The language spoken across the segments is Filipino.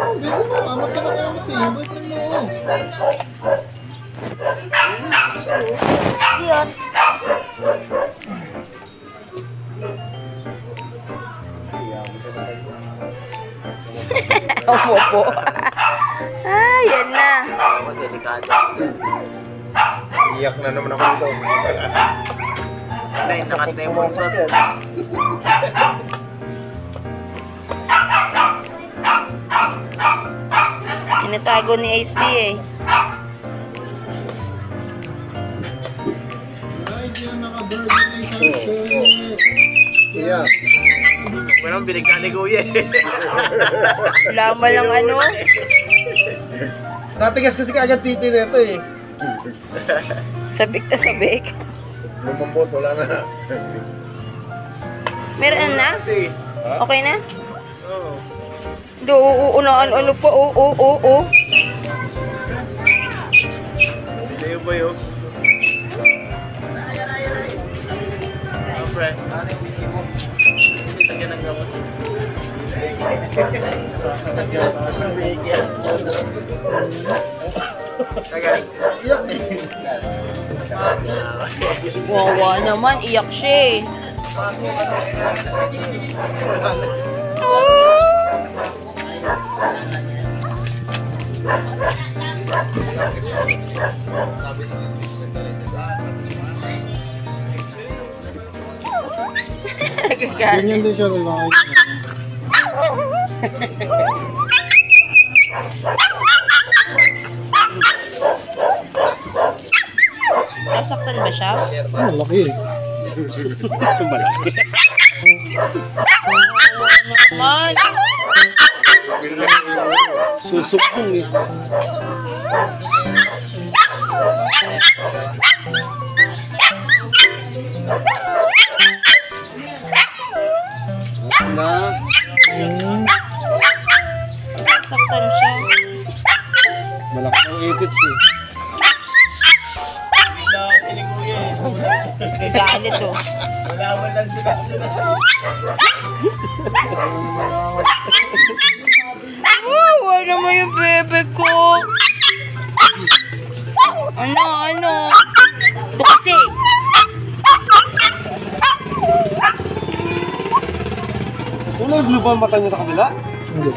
Hindi mo, amat ka na kamot eh. Boyfriend mo. Cute. Opo po. Ah, yan na. Iyak na naman ako dito. Ay, nakat na yung monster. Tinatago ni Ice-T eh. Ay, diyan naka-bird na isang shit. Iyak. Walang binigyan ni Kuya eh. Lama lang ano. Natigas kasi kaagad titi nito eh. Sabik na sabik. Lumambot, wala na. Meron na? Okay na? Oo. Do, uunaan ano pa, oo. Hindi yung ba yun? Friend. Ito ka ng gamot. Sasagad ka sa bigyan. Wawa naman, iyak siya eh. Ganyan din siya lalaki. Nasaktan ba siya? Ah, laki eh. Malaki. Naman. Susubong eh. Na. Nasaktan siya. Malaki ang edits eh. Gagalit oh. Wawa naman yung bebe ko. Ano? Ito kasi. Kulay blue ba ang mata niya sa kabila? Hindi.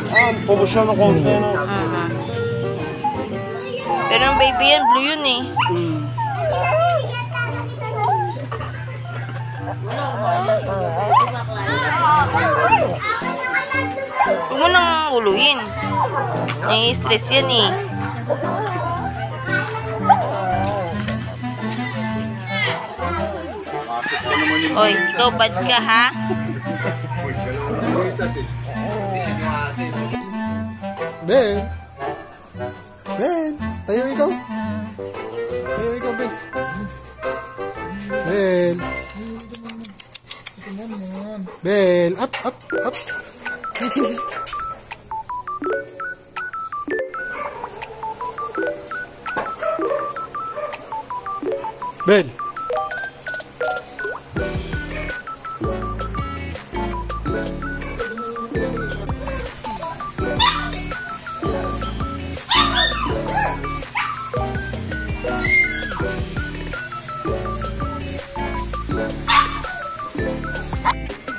Ah, pumosyon ng konti no? Pero ang baby yan, blue yun eh. Huwag mo nang uluhin. Nai-stress yan eh. Oy, ikaw bad ka ha? Ben! Ben! Tayo ikaw! Ben! Ben! Ben! Up! Ben!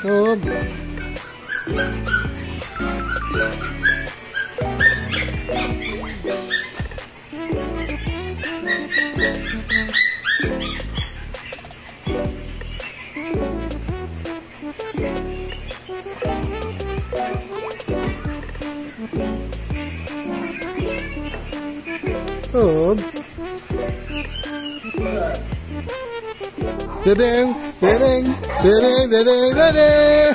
Tom. Tom. Dedeng, dedeng, dedeng, dedeng, dedeng.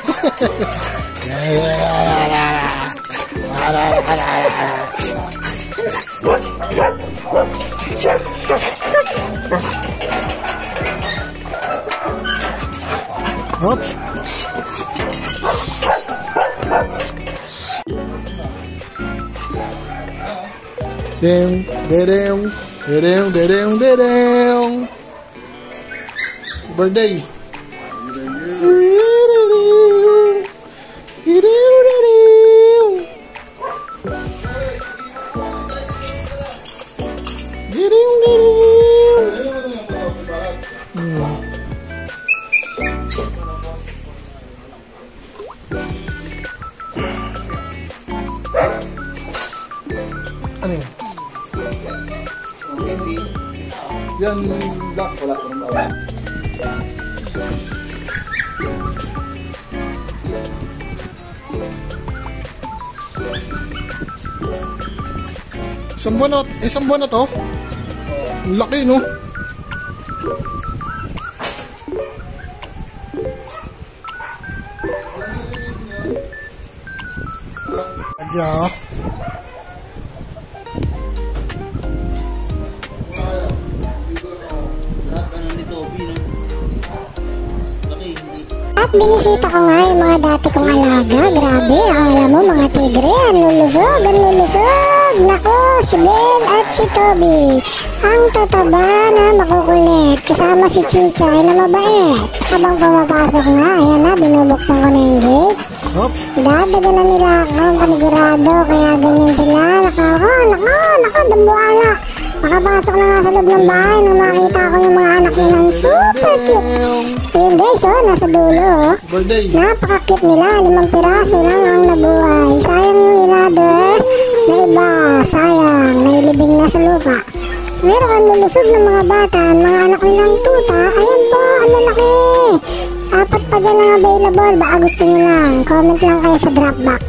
Hop. Dedeng, dedeng, dedeng, dedeng, dedeng. Birthday. Ano yun? Yan, black. Wala ko ng bawal. Isang buwan na to? Ang laki, no? Adya. At binisita ko nga yung mga dati kong alaga. Grabe, akala mo mga tigre, ang lulusog. Nako, si Ben at si Toby. Ang tataba na makukulit. Kasama si Chichay na mabait. Habang pumapasok nga, ayan na, binubuksan ko na yung gate. Oops. Dadaga na nila akong panigurado, kaya ganyan sila. Nako, dambuala. Makapasok na nga sa loob ng bahay nang makita ko yung mga anak nilang super cute. Ayun guys, nasa dulo. Birthday. Napaka-cute nila, 5 piraso lang ang nabuhay. Sayang yung another na iba, sayang, nailibing na sa lupa. Meron kang lulusog ng mga bata, mga anak nilang tuta. Ayan po, ang lalaki. 4 pa dyan ang available, baka gusto nyo lang. Comment lang kayo sa Dropbox.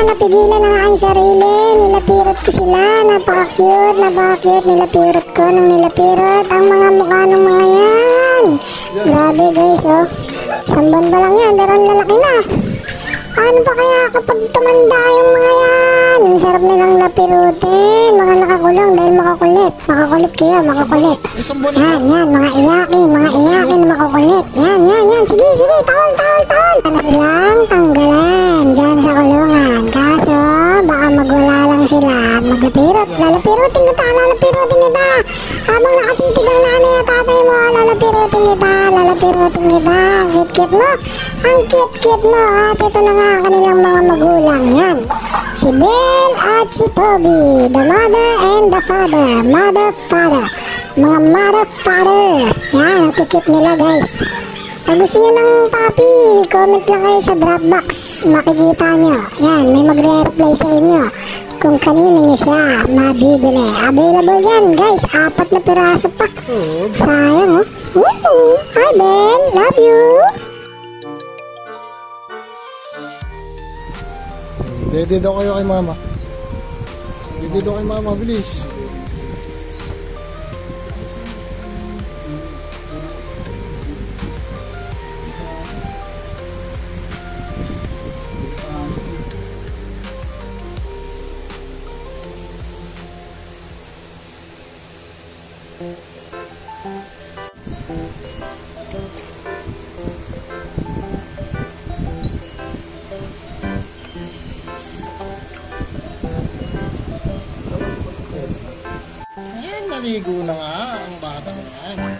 Napigilan na nga ang sarili, nilapirot ko sila. Napaka-cute, nilapirot ko nang nilapirot ang mga mukha ng mga yan. Grabe guys, Sambon pa lang yan, pero ang lalaki na. Paano pa kaya kapag tumanda yung mga yan? Ang sarap nilang lapirutin, mga nakakulong dahil makakulit. Makakulit kayo, makakulit. Isang buwan na. Yan, mga iyakin na makukulit. Yan. Sige, tol. Para silang tanggalan dyan sa kulungan. Kaso, baka magwala lang sila. Maglapirot. Lalapirutin kita. Habang nakatitig ang nanay at tatay mo, lalapirutin kita. Ang cute mo. Ang cute mo. At ito na nga kanilang mga magulang. Yan. Si Belle at si Toby. The mother and the father. Father. Mga father. Yan, ang cute nila guys. Pag gusto nyo ng papi, comment lang kayo sa Dropbox. Makikita nyo. Yan, may magre-reply sa inyo kung kanino nyo siya mabibili. Available yan guys, 4 na piraso pa. Sayang Hi Ben, love you. Dede daw kayo kay mama. Bilis. Naligo na nga ang batang yan.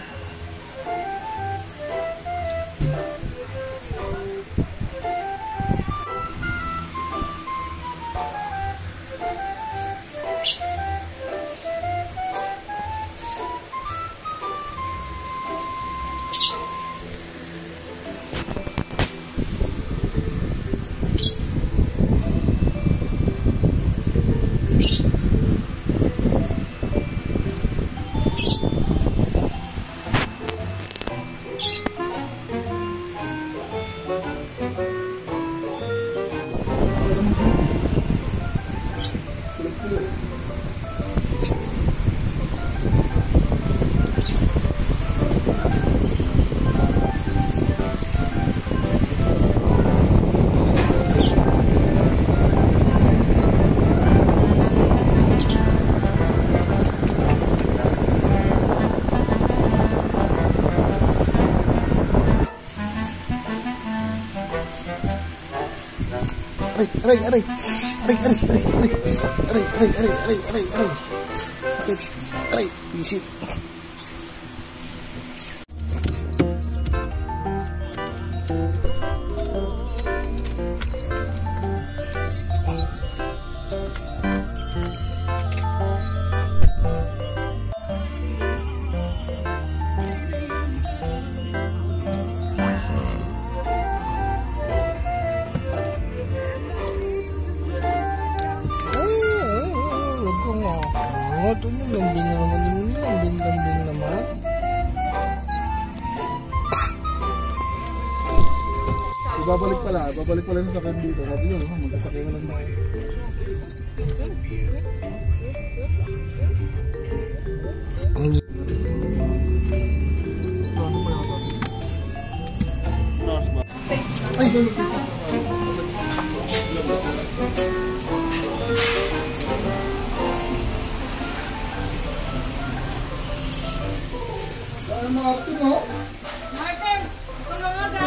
Aray. Sakit. Aray, visit. Oh, ito yung lambing naman yun. Lambing naman. Babalik pala yung sakit dito. Sabi yun, magkasakit na lang tayo. Ay! Ano mga ito, no? Martin, tumangaga.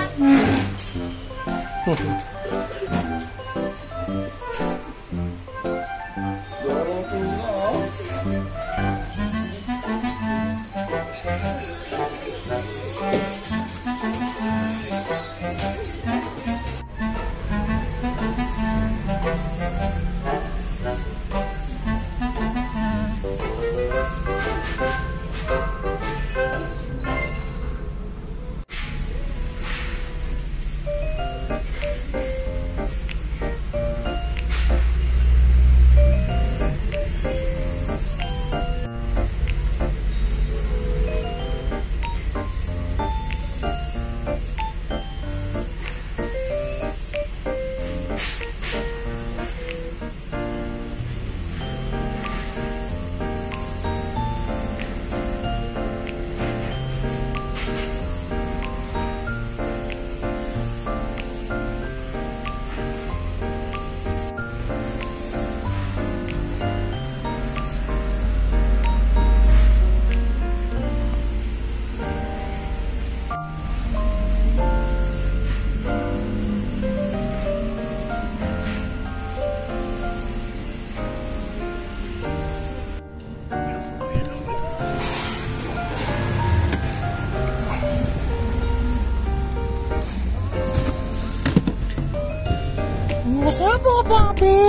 Masarap mga papi!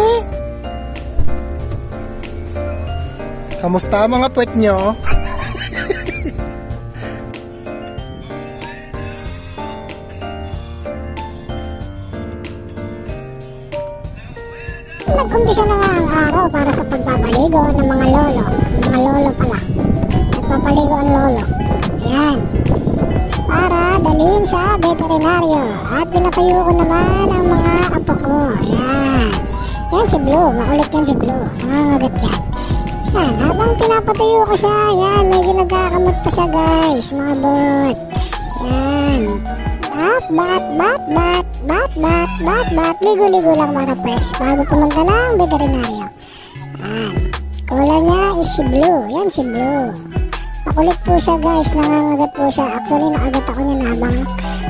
Kamusta mga puwet nyo? Nag-umpisa na nga ang araw para sa pagpapaligo ng mga lolo. Mga lolo pala. Nagpapaligo ang lolo. Ayan. Para dalhin sa veterinaryo. At pinatayo ko naman ang mga apo ko. Ayan. Yan si Blue. Makulit yan si Blue. Nangangagat yan. Ayan. Habang pinapatayo ko siya. Ayan. Medyo nagkakamot pa siya guys. Mga bot. Ayan. Bat. Ligo-ligo lang para fresh. Bago pumunta ng veterinaryo. Ayan. Color niya is si Blue. Yan si Blue. Makulit po siya guys, nangangagat po siya. Actually naagat ako niya habang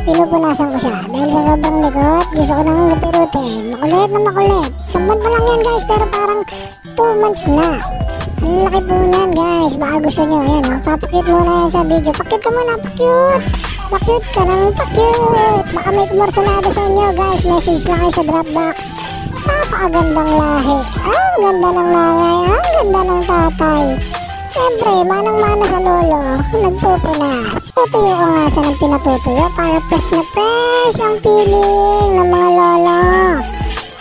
pinupunasan ko siya. Dahil sa sobrang likot, gusto ko nang lapirutin. Makulit na makulit. 1 month pa lang yan guys, pero parang 2 months na. Ang laki po yan guys, baka gusto nyo. Ayan o, papakit muna yan sa video. Pakit ka muna, pakit. Pakit ka nang pakit. Baka may kumorsunada sa inyo guys. Message lang kayo sa Dropbox. Napakagandang lahi. Ang ganda ng nanay, ang ganda ng tatay. Siyempre, manang-mana sa lolo, nagpupunas. Tutuyo ko nga siya ng pinatutuyo para fresh na fresh ang feeling ng mga lolo.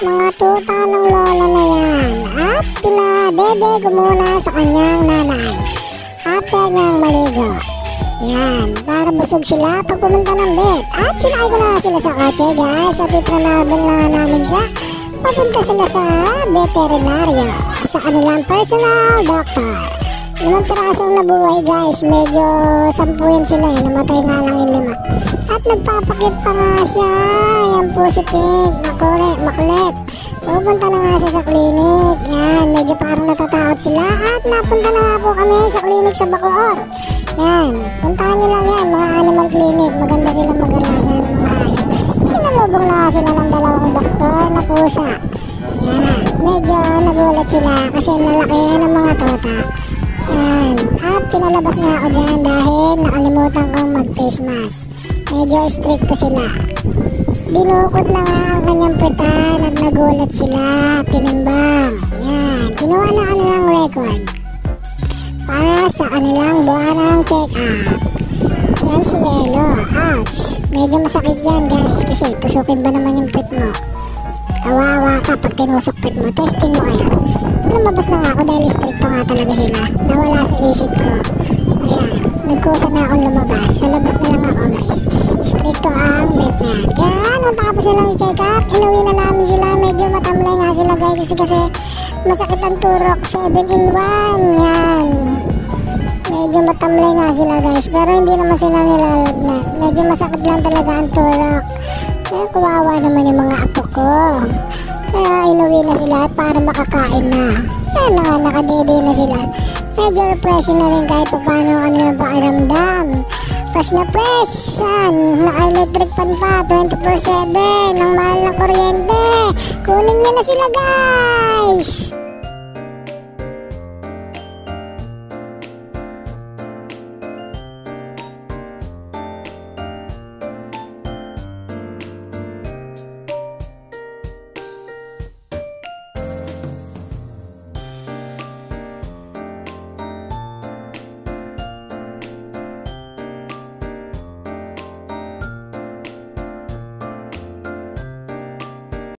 Mga tuta ng lolo na yan. At pinadede ko muna sa kanyang nanay. After niyang maligo. Yan, para busog sila pag pumunta ng vet. At sinakay ko na sila sa kotse guys. At itranabel na namin siya. Papunta sila sa veterinaryo. Sa kanilang personal doctor. 5 pirasong nabuhay guys, medyo 10 yan sila eh, namatay nga lang yung 5. At nagpapakit pa nga siya, yan po si Pink, makulit. Pupunta na nga siya sa clinic, yan, medyo parang natatakot sila. At napunta na nga po kami sa clinic sa Bacoor. Yan, puntahan nyo lang yan, mga animal clinic, maganda silang mag-alaga ng mga hayop. Sinalubong na nga sila ng 2 doktor na pusa. Yan, medyo nagulat sila kasi nalaki ng mga tota. Yan. At pinalabas nga ako dyan dahil nakalimutan kong mag-face mask. Medyo stricto sila. Dinukot na nga ang kanyang puwetan at nagulat sila. Tinimbang. Yan. Kinuha na kanilang record para sa kanilang buwanang check-up. Yan si Yelo. Ouch. Medyo masakit yan guys kasi tusukin ba naman yung puwet mo? Kawawa ka pag tinusok puwet mo. Testing mo kaya. lumabas na nga ako dahil stricto nga talaga sila. Nawala sa isip ko. Ayan, nagkusa na akong lumabas. Sa labas na lang ako guys. Stricto ang bet na. Kaya matapos sila ng check-up, inuwi na namin sila. Medyo matamlay nga sila guys kasi masakit ang turok. 7-in-1. Yan. Medyo matamlay nga sila guys. Pero hindi naman sila nilalagnat. Medyo masakit lang talaga ang turok. Kaya kawawa naman yung mga apo ko. Kaya inuwi na sila para makakain na. Kaya nakadede na sila. Medyo refreshing na rin kahit pa paano ang kanilang pakiramdam. Fresh na fresh. Yan. Naka-electric fan pa. 24/7. Ang mahal na kuryente. Kunin niyo na sila guys.